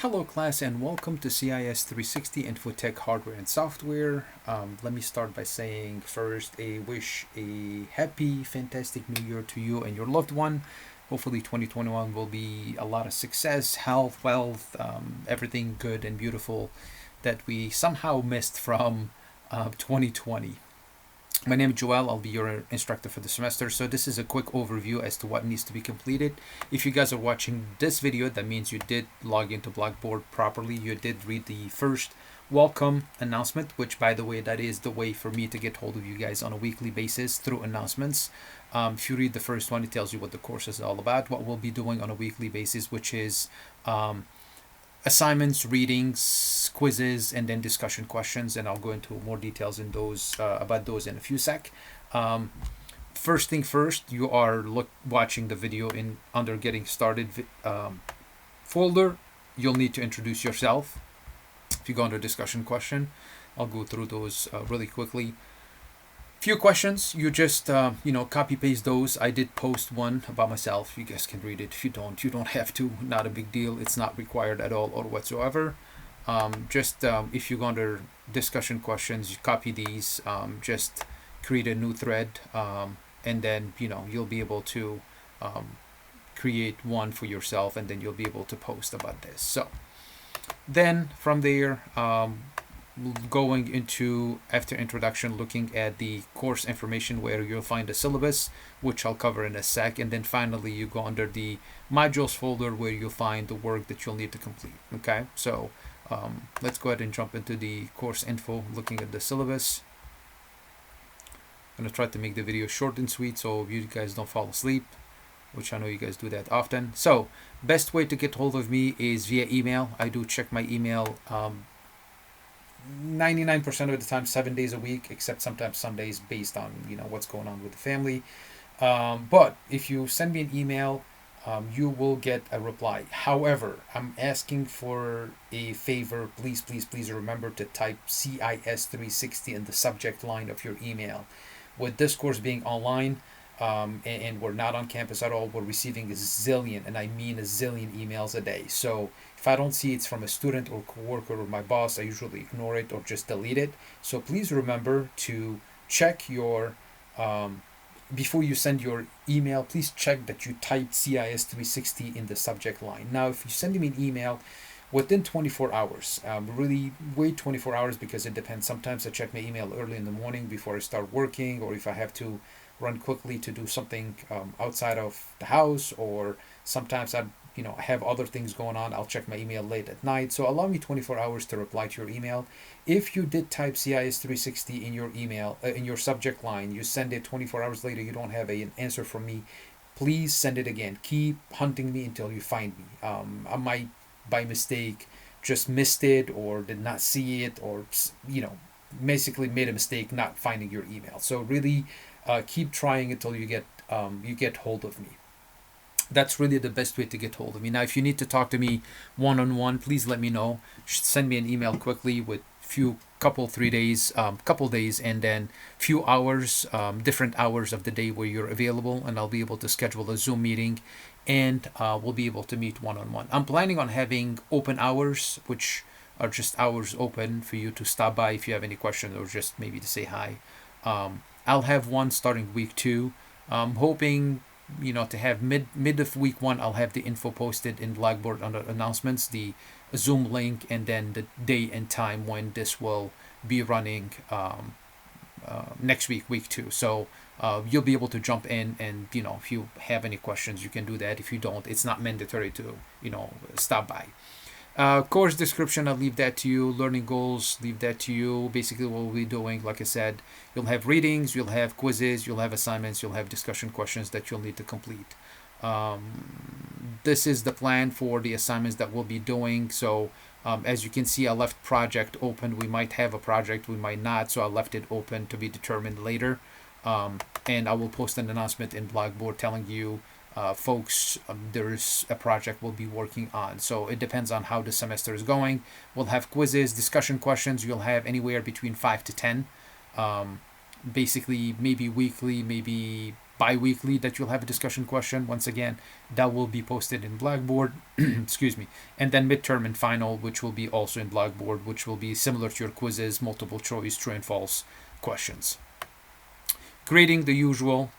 Hello class and welcome to CIS360 Infotech Hardware and Software. Let me start by saying first wish a happy, fantastic new year to you and your loved one. Hopefully 2021 will be a lot of success, health, wealth, everything good and beautiful that we somehow missed from 2020. My name is Joel. I'll be your instructor for the semester. So this is a quick overview as to what needs to be completed. If you guys are watching this video, that means you did log into Blackboard properly. You did read the first welcome announcement, which by the way, that is the way for me to get hold of you guys on a weekly basis through announcements. If you read the first one, it tells you what the course is all about, what we'll be doing on a weekly basis, which is assignments, readings, quizzes, and then discussion questions, and I'll go into more details in those about those in a few sec. First thing first, you are watching the video in under getting started folder. You'll need to introduce yourself. If you go under discussion question, I'll go through those really quickly. Few questions, you just copy paste those. I did post one about myself. You guys can read it. If you don't have to. Not a big deal. It's not required at all or whatsoever. If you go under discussion questions, you copy these. Just create a new thread, and then you'll be able to create one for yourself, and then you'll be able to post about this. So then from there, going into after introduction, looking at the course information where you'll find the syllabus, which I'll cover in a sec, and then finally you go under the modules folder where you'll find the work that you'll need to complete. Okay, so let's go ahead and jump into the course info, looking at the syllabus. I'm gonna try to make the video short and sweet so you guys don't fall asleep, which I know you guys do that often. So best way to get hold of me is via email. I do check my email 99% of the time, 7 days a week, except sometimes Sundays based on what's going on with the family. But if you send me an email, you will get a reply. However, I'm asking for a favor. Please remember to type CIS360 in the subject line of your email. With this course being online, and we're not on campus at all, we're receiving a zillion, and I mean a zillion emails a day. So if I don't see it's from a student or coworker or my boss, I usually ignore it or just delete it. So please remember to check your before you send your email, please check that you type CIS360 in the subject line. Now if you send me an email within 24 hours, really wait 24 hours, because it depends. Sometimes I check my email early in the morning before I start working, or if I have to run quickly to do something outside of the house, or sometimes I have other things going on. I'll check my email late at night. So allow me 24 hours to reply to your email. If you did type CIS360 in your email, in your subject line, you send it 24 hours later, you don't have an answer from me, please send it again. Keep hunting me until you find me. I might by mistake just missed it or did not see it, or basically made a mistake not finding your email. So really keep trying until you get hold of me. That's really the best way to get hold of me. Now, if you need to talk to me one-on-one, please let me know. Send me an email quickly with couple days, and then few hours, different hours of the day where you're available, and I'll be able to schedule a Zoom meeting, and we'll be able to meet one-on-one. I'm planning on having open hours, which are just hours open for you to stop by if you have any questions or just maybe to say hi. I'll have one starting week 2. I'm hoping to have mid of week 1, I'll have the info posted in Blackboard under announcements, the Zoom link, and then the day and time when this will be running next week 2. So you'll be able to jump in, and if you have any questions, you can do that. If you don't, it's not mandatory to stop by. Course description, I'll leave that to you. Learning goals, leave that to you. Basically what we'll be doing, like I said, you'll have readings, you'll have quizzes, you'll have assignments, you'll have discussion questions that you'll need to complete. This is the plan for the assignments that we'll be doing. So as you can see, I left project open. We might have a project, we might not, so I left it open to be determined later. And I will post an announcement in Blackboard telling you, folks, there's a project we'll be working on. So it depends on how the semester is going. We'll have quizzes, discussion questions. You'll have anywhere between 5 to 10. Basically, maybe weekly, maybe bi-weekly that you'll have a discussion question. Once again, that will be posted in Blackboard. Excuse me. And then midterm and final, which will be also in Blackboard, which will be similar to your quizzes, multiple choice, true and false questions. Grading the usual.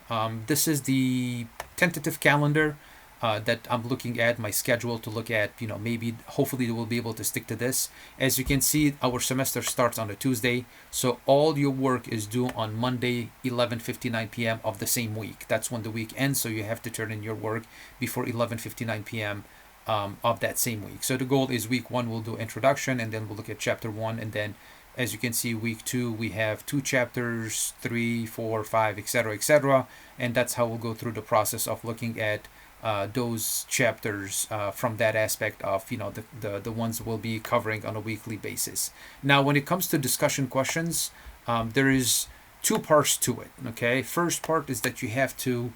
This is the tentative calendar that I'm looking at, my schedule to look at. Maybe hopefully we'll be able to stick to this. As you can see, our semester starts on a Tuesday, so all your work is due on Monday 11:59 p.m. of the same week. That's when the week ends, so you have to turn in your work before 11:59 p.m. Of that same week. So the goal is week 1 we'll do introduction, and then we'll look at chapter 1, and then as you can see, week 2 we have 2 chapters, 3, 4, 5, etc., and that's how we'll go through the process of looking at those chapters from that aspect of the ones we'll be covering on a weekly basis. Now, when it comes to discussion questions, there is 2 parts to it. Okay, first part is that you have to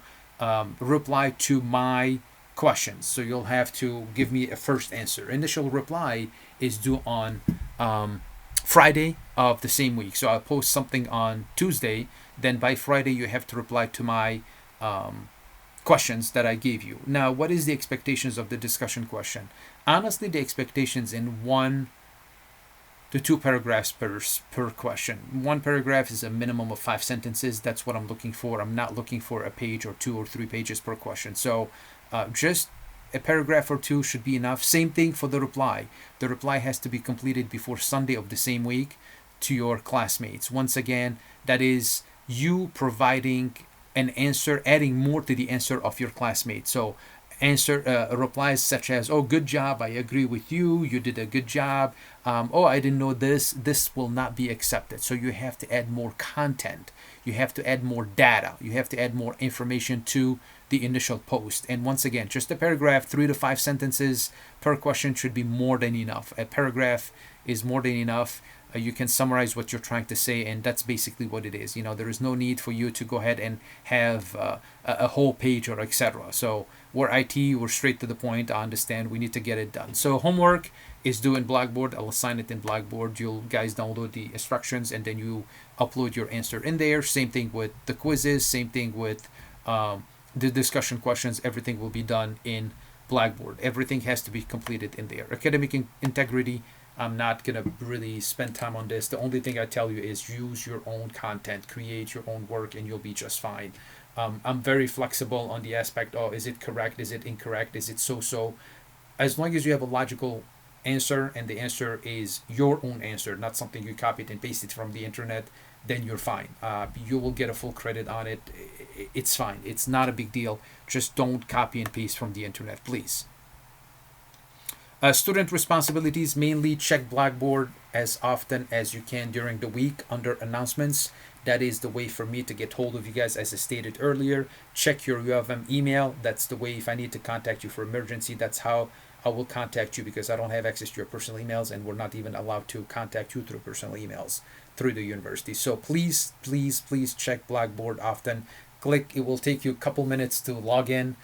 reply to my questions. So you'll have to give me a first answer. Initial reply is due on Friday of the same week. So I'll post something on Tuesday, then by Friday you have to reply to my questions that I gave you. Now, what is the expectations of the discussion question? Honestly, the expectations in 1 to 2 paragraphs per question. 1 paragraph is a minimum of 5 sentences. That's what I'm looking for. I'm not looking for a page or 2 or 3 pages per question. So just a paragraph or 2 should be enough. Same thing for the reply. The reply has to be completed before Sunday of the same week to your classmates. Once again, that is you providing an answer, adding more to the answer of your classmates. So answer replies such as, "Oh, good job, I agree with you, you did a good job, oh, I didn't know this will not be accepted." So you have to add more content, you have to add more data, you have to add more information to the initial post. And once again, just a paragraph, 3 to 5 sentences per question should be more than enough. A paragraph is more than enough. You can summarize what you're trying to say, and that's basically what it is. There is no need for you to go ahead and have a whole page or etc. So we're IT, we're straight to the point. I understand we need to get it done. So homework is due in Blackboard. I'll assign it in Blackboard. You'll guys download the instructions, and then you upload your answer in there. Same thing with the quizzes, same thing with the discussion questions. Everything will be done in Blackboard. Everything has to be completed in there. Academic integrity, I'm not going to really spend time on this. The only thing I tell you is use your own content, create your own work, and you'll be just fine. I'm very flexible on the aspect of, is it correct, is it incorrect, is it so. As long as you have a logical answer and the answer is your own answer, not something you copied and pasted from the internet, then you're fine. You will get a full credit on it. It's fine. It's not a big deal. Just don't copy and paste from the internet, please. Student responsibilities, mainly check Blackboard as often as you can during the week under announcements. That is the way for me to get hold of you guys, as I stated earlier. Check your U of M email. That's the way if I need to contact you for emergency, that's how I will contact you, because I don't have access to your personal emails, and we're not even allowed to contact you through personal emails through the university. So please check Blackboard often. Click, it will take you a couple minutes to log in.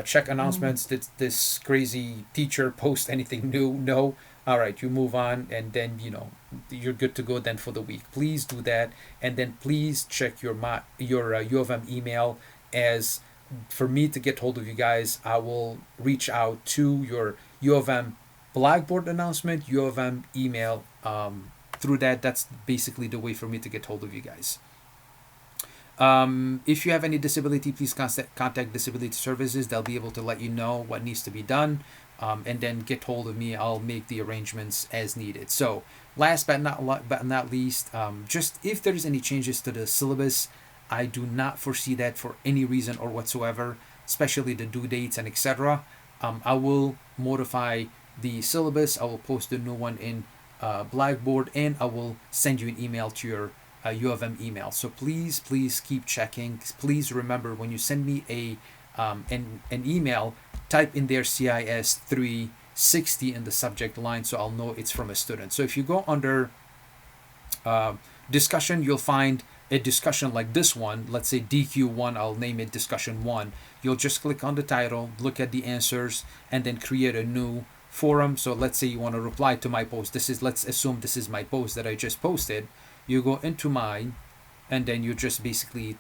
Check announcements. Did this crazy teacher post anything new? No. All right, you move on, and then you're good to go then for the week. Please do that, and then please check your U of M email. As for me to get hold of you guys, I will reach out to your U of M Blackboard announcement, U of M email. Through that, that's basically the way for me to get hold of you guys. If you have any disability, please contact Disability Services. They'll be able to let you know what needs to be done, and then get hold of me. I'll make the arrangements as needed. So last but not least, just if there's any changes to the syllabus, I do not foresee that for any reason or whatsoever, especially the due dates and etc. I will modify the syllabus. I will post the new one in Blackboard, and I will send you an email to your U of M email. So please keep checking. Please remember, when you send me an email, type in there CIS360 in the subject line, so I'll know it's from a student. So if you go under discussion, you'll find a discussion like this one. Let's say DQ1, I'll name it discussion 1. You'll just click on the title, look at the answers, and then create a new forum. So let's say you want to reply to my post. Let's assume this is my post that I just posted. You go into mine, and then you just basically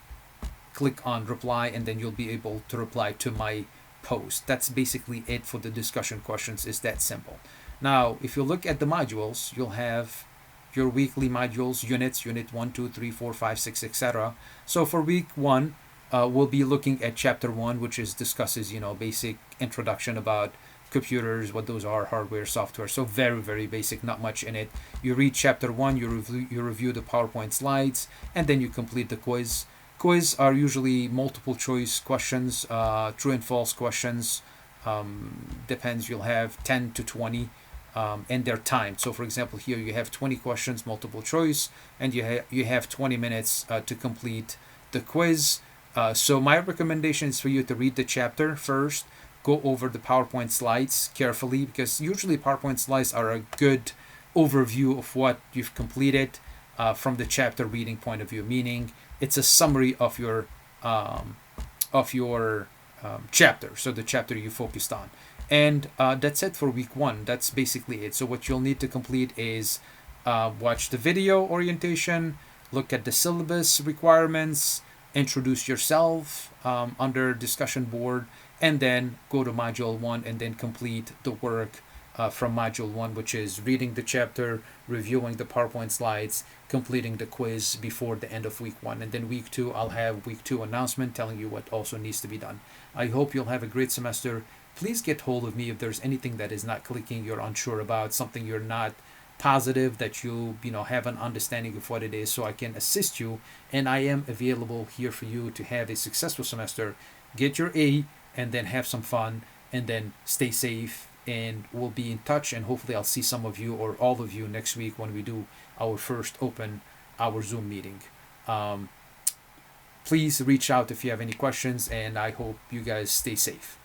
click on reply, and then you'll be able to reply to my post. That's basically it for the discussion questions. Is that simple. Now, if you look at the modules, you'll have your weekly modules, units, unit 1, 2, 3, 4, 5, 6, etc. So for week 1, we'll be looking at chapter 1, which is discusses, basic introduction about computers, what those are, hardware, software. So very, very basic, not much in it. You read chapter 1, you review the PowerPoint slides, and then you complete the quiz. Quiz are usually multiple choice questions, true and false questions. Depends, you'll have 10 to 20, and they're timed. So for example, here you have 20 questions, multiple choice, and you have 20 minutes to complete the quiz. So my recommendation is for you to read the chapter first, go over the PowerPoint slides carefully, because usually PowerPoint slides are a good overview of what you've completed from the chapter reading point of view, meaning it's a summary of your chapter, so the chapter you focused on. And that's it for week 1. That's basically it. So what you'll need to complete is watch the video orientation, look at the syllabus requirements, introduce yourself under discussion board, and then go to module 1 and then complete the work from module 1, which is reading the chapter, reviewing the PowerPoint slides, completing the quiz before the end of week 1. And then week 2, I'll have week 2 announcement telling you what also needs to be done. I hope you'll have a great semester. Please get hold of me if there's anything that is not clicking, you're unsure about, something you're not positive that you have an understanding of what it is, so I can assist you. And I am available here for you to have a successful semester, get your A, and then have some fun, and then stay safe. And we'll be in touch, and hopefully I'll see some of you or all of you next week when we do our first open our Zoom meeting. Please reach out if you have any questions, and I hope you guys stay safe.